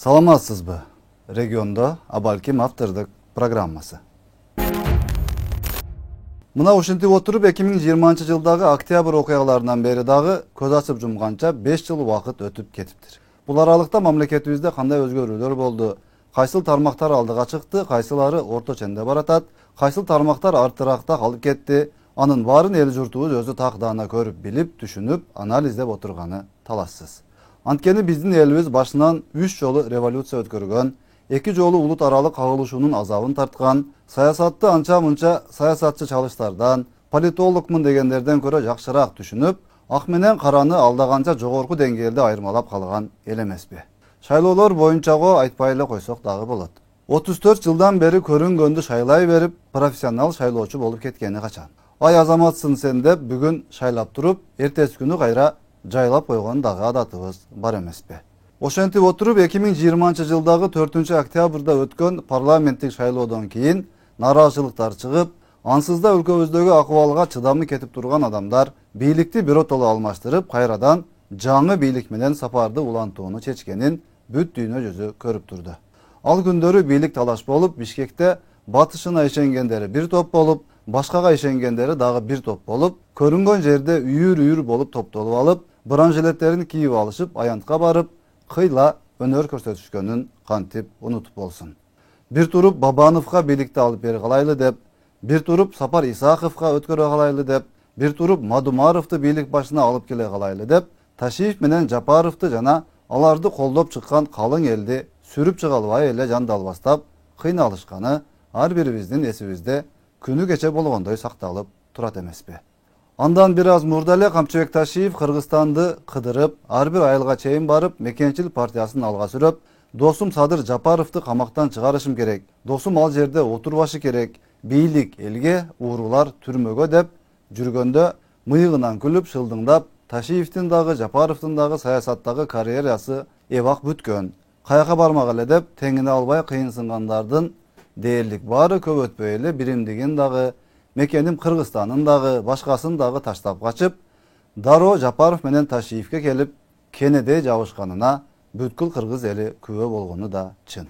Саламатсызбы? Регионда Абалким автордук программасы. Мына ушинтип отуруп 2020-жылдагы октябрь окуяларынан бери дагы көз ачып жумганча 5 жыл убакыт өтүп кетиптир. Бул аралыкта мамлекетибизде кандай өзгөрүүлөр болду? Кайсыл тармактар алдыга чыкты, кайсылары орто ченде баратат, кайсыл тармактар артыракта калып кетти? Анын баарын эл журтубуз өзү тагдана көрүп, билип, түшүнүп, анализдеп отурганы талассыз. Анткени биздин элибиз башынан 3 жолу революция өткөргөн, 2 жолу улут аралык кагылышуунун азабын тарткан, саясатты анча-мынча саясатчы чалыштардан, политологмун дегендерден көрө жакшыраак түшүнүп, ак менен караны алдаганча жогорку деңгээлде айырмалап калган эл эмеспи. Шайлоолор боюнча айтпай эле койсок дагы болот. 34 жылдан бери көрүнгөндү шайлай берип, профессионал шайлоочу болуп кеткени качан? Ай азаматсың сен деп бүгүн шайлап туруп, эртеси күнү кайра жайлап койгон дагы адатыбыз бар эмеспи. Ошентип отуруп 2020-жылдагы 4-октябрда өткөн парламенттик шайлоодон кийин нааразычылыктар чыгып, ансыз да өлкөбүздөгү акыбалга чыдамы кетип турган адамдар бийликти биротоло алмаштырып, кайрадан жаңы бийлик менен сапарды улантууну чечкенин бүт дүйнө жүзү көрүп турду. Ал күндөрү бийлик талаш болуп, Бишкекте батышына ишенгендери бир топ болуп, башкага ишенгендери дагы бир топ болуп, көрүнгөн жерде үйүр-үйүр болуп топтолуп алып, бранжилеттерин кийип алышып, аянтка барып, кыйла өнөр көрсөтүшкөнүн кантип унутуп болсун. Бир туруп Бабановго бийликти алып бере калайлы деп, бир туруп Сапар Исаховго өткөрө калайлы деп, бир туруп Мадумаровду бийлик башына алып келе калайлы деп, Ташиев менен Жапаровду жана аларды колдоп чыккан калың элди сүрүп чыга албай эле жандалбастап кыйналышканы ар бирибиздин эсибизде күнү кече болгондой сакталып турат эмеспи. Андан бир аз мурда эле Камчыбек Ташиев Кыргызстанды кыдырып, ар бир айылга чейин барып, Мекенчил партиясын алга сүрөп, досум Садыр Жапаровду камактан чыгарышым керек, досум ал жерде отурбашы керек, бийлик элге, уурулар түрмөгө деп жүргөндө мыйыгынан күлүп, шылдыңдап, Ташиевдин дагы, Жапаровдун дагы саясаттагы карьерасы эбак бүткөн. Каяка бармак эле деп теңине албай кыйынсынгандардын дээрлик баары көп өтпөй эле биримдигин дагы, мекеним Кыргызстанын дагы, башкасын дагы таштап качып, дароо Жапаров менен Ташиевке келип, кенедей жабышканына бүткүл кыргыз эли күбө болгону да чын.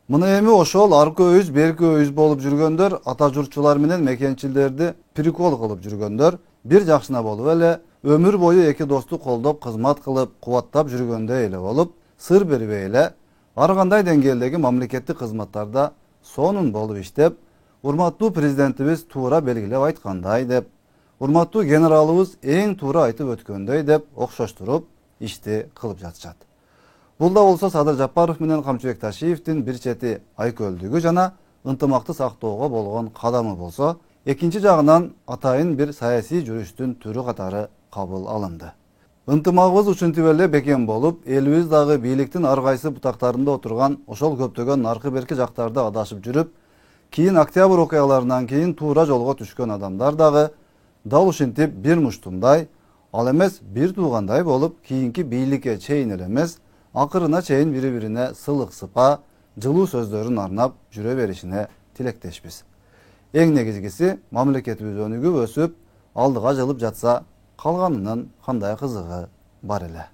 Мына эми ошол аркы өйүз, берки өйүз болуп жүргөндөр, ата журтчулар менен мекенчилерди прикол кылып жүргөндөр, бир жакшына болуп эле, өмүр бою эки досту колдоп, кызмат кылып, кубаттап жүргөндөй эле болуп, сыр бербей эле, ар кандай деңгээлдеги мамлекеттик кызматтарда сонун болуп иштеп, урматтуу президентибиз туура белгилеп айткандай деп, урматтуу генералыбыз эң туура айтып өткөндөй деп окшоштуруп ишти кылып жатышат. Бул да болсо Садыр Жапаров менен Камчыбек Ташиевдин бир чети айкөлдүгү жана ынтымакты сактоого болгон кадамы болсо, экинчи жагынан атайын бир саясий жүрүштүн түрү катары кабыл алынды. Ынтымагыбыз ушинтип эле бекем болуп, элибиз дагы бийликтин ар кайсы бутактарында отурган ошол көптөгөн наркы берки жактарды адашып жүрүп, кийин октябрь окуяларынан кийин туура жолго түшкөн адамдар дагы дал ушинтип бир муштумдай, ал эмес бир туугандай болуп, кийинки бийликке чейин эле эмес, акырына чейин бири-бирине сылык сыпа, жылуу сөздөрүн арнап жүрө беришине тилектешпиз. Эң негизгиси мамлекетибиз өнүгүп өсүп, алдыга жылып жатса, калганынын кандай кызыгы бар эле.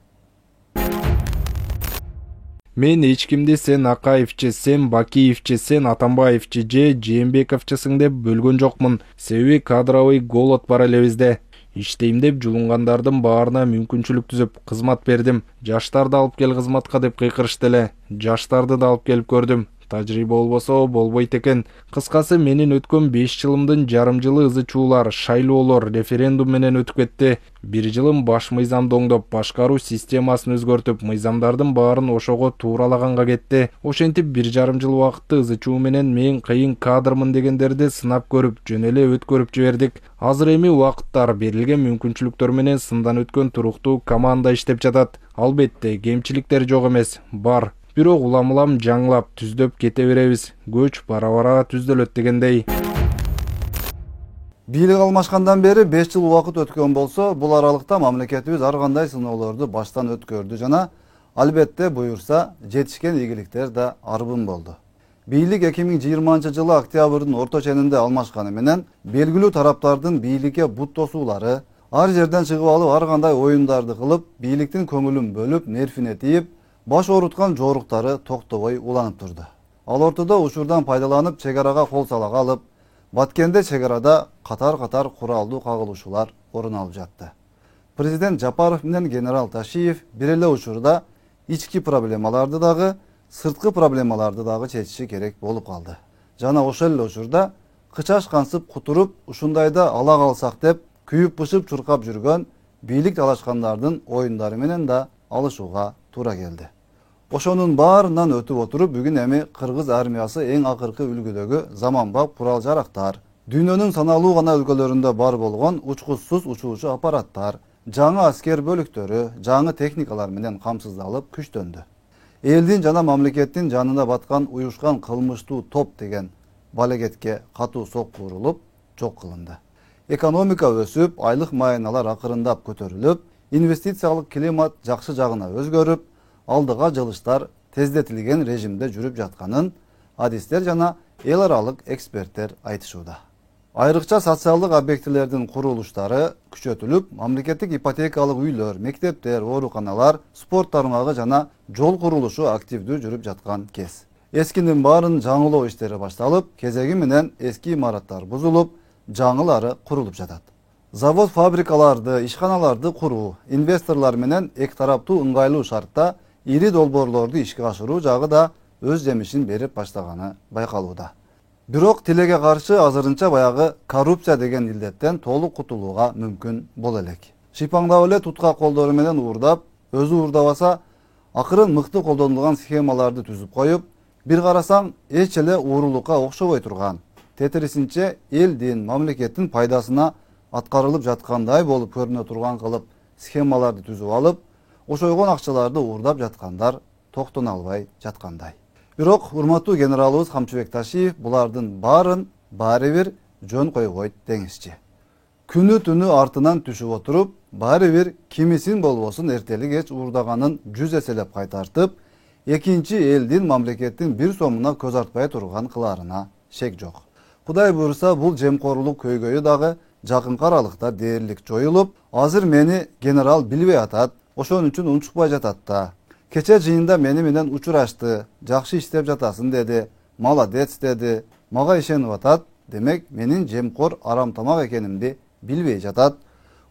Мен эч кимди сен Акаевчи, сен Бакиевчи, сен Атамбаевчи же Жээнбековчусуң деп бөлгөн жокмун. Себеби кадровый голод бар эле бизде. Иштейм деп жулунгандардын баарына мүмкүнчүлүк түзүп кызмат бердим. Жаштарды алып кел кызматка деп кыйкырышты эле. Жаштарды да алып келип көрдүм. Тажрыйба болбосо болбойт экен. Кыскасы менин өткөн 5 жылымдын жарым жылы ызы чуулар, шайлоолор, референдум менен өтүп кетти. 1 жылым баш мыйзамды оңдоп, башкаруу системасын өзгөртүп, мыйзамдардын баарын ошого тууралаганга кетти. Ошентип 1,5 жыл убакытты ызы чуу менен мен кыйын кадрмын дегендерди сынап көрүп, жөн эле өткөрүп жибердик. Азыр эми убакыттар берилген мүмкүнчүлүктөр менен сындан өткөн туруктуу команда иштеп жатат. Албетте, кемчиликтер жок эмес, бар. Бирок улам-улам жаңылап, түздөп кете беребиз. Көч бара-бара түздөлөт дегендей. Бийлик алмашкандан бери 5 жыл убакыт өткөн болсо, бул аралыкта мамлекетибиз ар кандай сыноолорду баштан өткөрдү жана албетте буюрса жетишкен ийгиликтер да арбын болду. Бийлик 2020-жылы октябрдын орто ченинде алмашканы менен белгилүү тараптардын бийликке бут тосуулары, ар жерден чыгып алып ар кандай оюндарды кылып, бийликтин көңүлүн бөлүп, нервине тийип, Баш оорутқан жоруктары токтобой уланып турду. Ал ортодо учурдан пайдаланып чегарага кол сала калып, Баткенде чегарада катар-катар куралдуу кагылышуулар орун алып жатты. Президент Жапаров менен генерал Ташиев бир эле учурда ички проблемаларды дагы, сырткы проблемаларды дагы чечиши керек болуп калды. Жана ошол эле учурда кычаш кансып кутуруп, ушундайда ала калсак деп күйүп-бышып чуркап жүргөн бийлик талашкандардын оюндары менен да алышууга туура келди. Ошонун баарынан өтүп отуруп, бүгүн эми кыргыз армиясы эң акыркы үлгүдөгү заманбап курал жарактар, дүйнөнүн саналуу гана өлкөлөрүндө бар болгон учкучсуз учуучу аппараттар, жаңы аскер бөлүктөрү, жаңы техникалар менен камсыздалып күчтөндү. Элдин жана мамлекеттин жанына баткан уюшкан кылмыштуу топ деген балегетке катуу сокку урулуп, жок кылынды. Экономика өсүп, айлык майыналар акырындап көтөрүлүп, инвестициялык климат жакшы жагына өзгөрүп, алдыга жылыштар тездетилген режимде жүрүп жатканын адистер жана эл аралык эксперттер айтышууда. Айрыкча социалдык объектилердин курулуштары күчөтүлүп, мамлекеттик ипотекалык үйлөр, мектептер, ооруканалар, спорт тармагы жана жол курулушу активдүү жүрүп жаткан кез. Эскинин баарын жаңылоо иштери башталып, кезеги менен эски имараттар бузулуп, жаңылары курулуп жатат. Завод, фабрикаларды, ишканаларды куруу, инвесторлор менен эки тараптуу ыңгайлуу шартта ири долбоорлорду ишке ашыруу жагы да өз жемишин берип баштаганы байкалууда. Бирок тилеге каршы азырынча баягы коррупция деген илдеттен толук кутулууга мүмкүн боло элек. Шыйпаңдап эле тутка колдору менен уурдап, өзү уурдабаса, акырын мыкты колдонулган схемаларды түзүп коюп, бир карасаң эч эле уурулукка окшобой турган, тетирисинче элдин, мамлекеттин пайдасына аткарылып жаткандай болуп көрүнө турган кылып схемаларды түзүп алып, ошойгон акчаларды уурдап жаткандар токтоно албай жаткандай. Бирок урматтуу генералыбыз Камчыбек Ташиев булардын баарын баары бир жөн койбойт деңизчи. Күнү түнү артынан түшүп отуруп, баары бир кимисин болбосун эртели кеч уурдаганын 100 эселеп кайтартып, экинчи элдин, мамлекеттин бир сомуна көз артпай турган кылаарына шек жок. Кудай буйруса, бул жемкорлук көйгөйү дагы жакынкы аралыкта дээрлик жоюлуп, азыр мени генерал билбей атат, ошон үчүн унчукпай жатат да. Кече жыйында мени менен учурашты, жакшы иштеп жатасың деди, молодец деди, мага ишенип атат, демек менин жемкор арамтамак экенимди билбей жатат.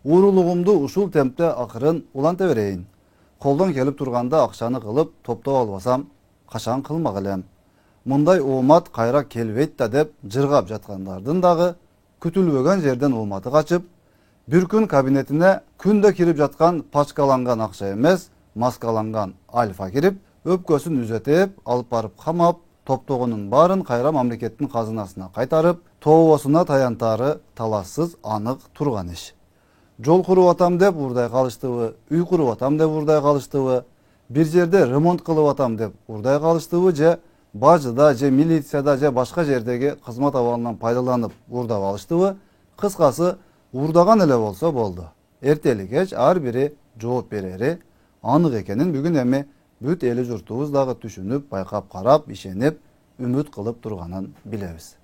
Уурулугумду ушул темпте акырын уланта берейин. Колдон келип турганда акчаны кылып топтоп албасам, качан кылмак элем. Мындай оомат кайра келбейт да деп жыргап жаткандардын дагы күтүлбөгөн жерден ооматы качып, бир күн кабинетине күндө кирип жаткан пачкаланган акча эмес, маскаланган альфа кирип, өпкөсүн үзөтеп, алып барып камап, топтогонун баарын кайра мамлекеттин казынасына кайтарып, тообосуна таянтары талассыз анык турган иш. Жол куруп атам деп урдай калыштыбы, үй куруп атам деп урдай калыштыбы, бир жерде ремонт кылып атам деп урдай калыштыбы, же бажыда, же милицияда, же башка жердеги кызмат абалынан пайдаланып урдап алыштыбы, кыскасы урдаган эле болсо болду. Эртели кеч ар бири жооп берери анык экенин бүгүн эми бүт эли журтубуз дагы түшүнүп, байкап карап, ишенип, үмүт кылып турганын билебиз.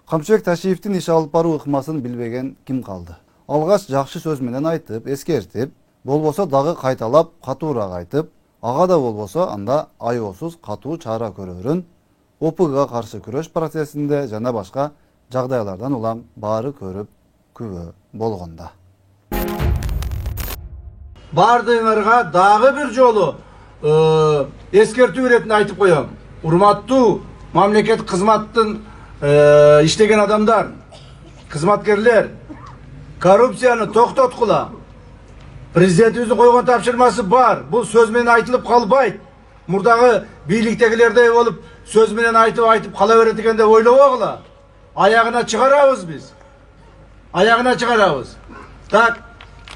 Камчыбек Ташиевдин иш алып баруу ыкмасын билбеген ким калды? Алгач жакшы сөз менен айтып, эскертип, болбосо дагы кайталап, катуураак айтып, ага да болбосо анда аеосуз катуу чара көрөрүн ОПГга каршы күрөш процессинде жана башка жагдайлардан улам баары көрүп күбө болгонда. Бардыңарга дагы бир жолу эскертүү иретинде айтып коем. Урматтуу мамлекет кызматтын иштеген адамдар, кызматкерлер, коррупцияны токтоткула. Президентибиздин койгон тапшырмасы бар. Бул сөз менен айтылып калбайт. Мурдагы бийликтегилердей болуп сөз менен айтып кала берет экен деп ойлобогула. Аягына чыгарабыз биз. Аягына чыгарабыз. Так,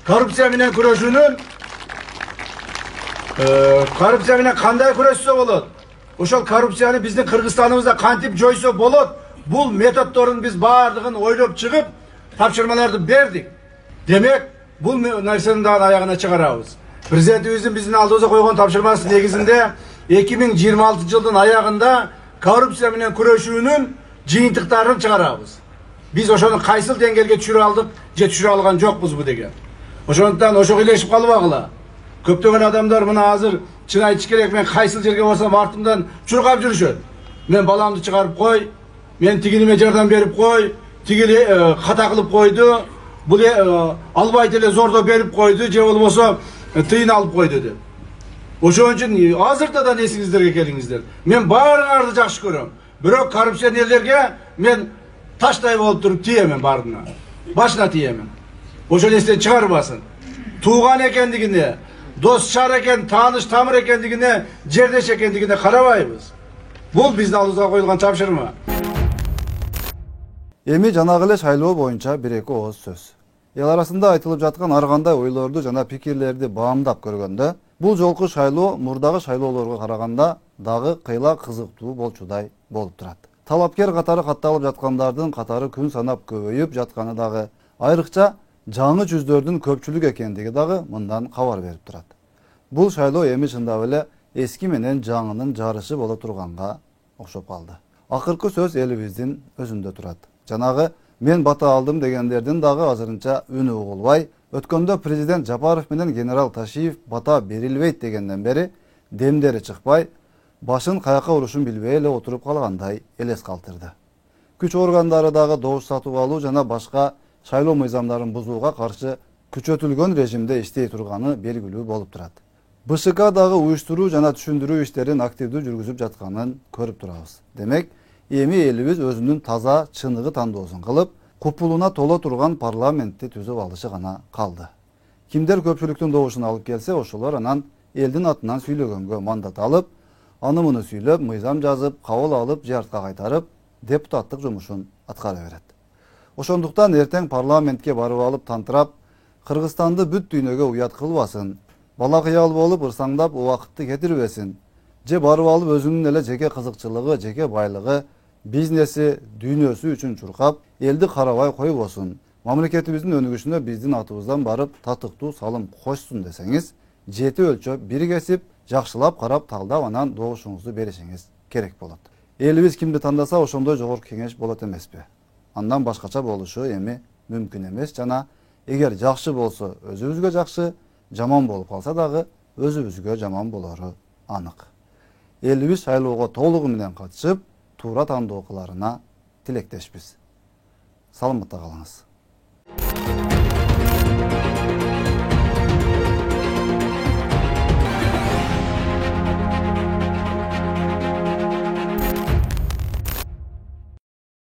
коррупция менен күрөшүүнүн коррупция менен кандай күрөшсө болот? Ошол коррупцияны биздин Кыргызстаныбызда кантип жойсо болот? Бул методдорун биз баардыгын ойлоп чыгып, тапшырмаларды бердик. Демек, бул нерсени дагы аягына чыгарабыз. Президентибиздин биздин алдыбызга койгон тапшырмасы негизинде 2026 жылдын аягында коррупция менен күрөшүүнүн жыйынтыктарын чыгарабыз. Биз ошону кайсыл деңгээлге түшүрө алдык, же түшүрө алган жокпузбу деген. Ошондуктан ошого илешип калбагыла. Köptөгөн adamlar mına hazır çın aytыш керек, men kaysyl jerge borsam artımdan çurkap жүрүшөt. Men balamды çıkarıp koy, men tigilime jardam berip koy, tigili hata kılıp koydu, bu albayt ele zorda berip koydu, je bolboso tıyın alıp koydu dedi. Oşon üçün azırda da nesingizlerge keliңиздер. Men barыңарды жакшы көрөм. Бирок коррупционерлерге мен таштай болуп туруп тиемен бардына. Başına tiyemen. Oşon esten çıkarmasın. Tuğan ekendigine, dost şar eken, tanış tamır ekendigine, cerdeş ekendigine karabayбыз. Бул биздин алдыбызга коюлган тапшырма. Эми жанагы эле шайлоо боюнча 1-2 ооз сөз. Эл арасында айтылып жаткан ар кандай ойлорду жана пикирлерди баамдап көргөндө, бул жолку шайлоо мурдагы шайлоолорго караганда дагы кыйла кызыктуу болчудай болуп турат. Талапкер катары катталып жаткандардын катары күн санап көбөйүп жатканы дагы, айрыкча жаңы жүздөрдүн көпчүлүк экендиги дагы мындан кабар берип турат. Бул шайлоо эми чындап эле эски менен жаңынын жарышы боло турганга окшоп калды. Акыркы сөз элибиздин өзүндө турат. Жанагы мен бата алдым дегендердин дагы азырынча үнү угулбай, өткөндө президент Жапаров менен генерал Ташиев бата берилбейт дегенден бери демдери чыкпай, башын каяка урушун билбей эле отуруп калгандай элес калтырды. Күч органдары дагы добуш сатып алуу жана башка шайлоо мыйзамдарын бузууга каршы күчөтүлгөн режимде иштей турганы белгилүү болуп турат. БШК дагы уюштуруу жана түшүндүрүү иштерин активдүү жүргүзүп жатканын көрүп турабыз. Демек, эми элибиз өзүнүн таза чыныгы тандоосун кылып, купулуна толо турган парламентти түзүп алышы гана калды. Кимдер көпчүлүктүн добушун алып келсе, ошолор анан элдин атынан сүйлөгөнгө мандат алып, аны муну сүйлөп, мыйзам жазып, кабыл алып, жыяртка кайтарып, депутаттык жумушун аткара берет. Ошондуктан эртең парламентке барып алып тантырап, Кыргызстанды бүт дүйнөгө уят кылбасын, бала кыял болуп ырсаңдап убакытты кетирбесин, же барып алып өзүнүн эле жеке кызыкчылыгы, жеке байлыгы, бизнеси, дүйнөсү үчүн чуркап, элди карабай койбосун, мамлекетибиздин өнүгүшүнө биздин атыбыздан барып татыктуу салым кошсун десеңиз, жети өлчөп, бир кесип, жакшылап карап талдап анан добушуңузду беришиңиз керек болот. Элибиз кимди тандаса ошондой жогорку кеңеш болот эмеспи? Андан башкача болушу эми мүмкүн эмес жана эгер жакшы болсо өзүбүзгө жакшы, жаман болуп калса дагы өзүбүзгө жаман болору анык. Элибиз шайлоого толугу менен катышып, туура тандоо кыларына тилектешпиз. Саламатта калыңыз.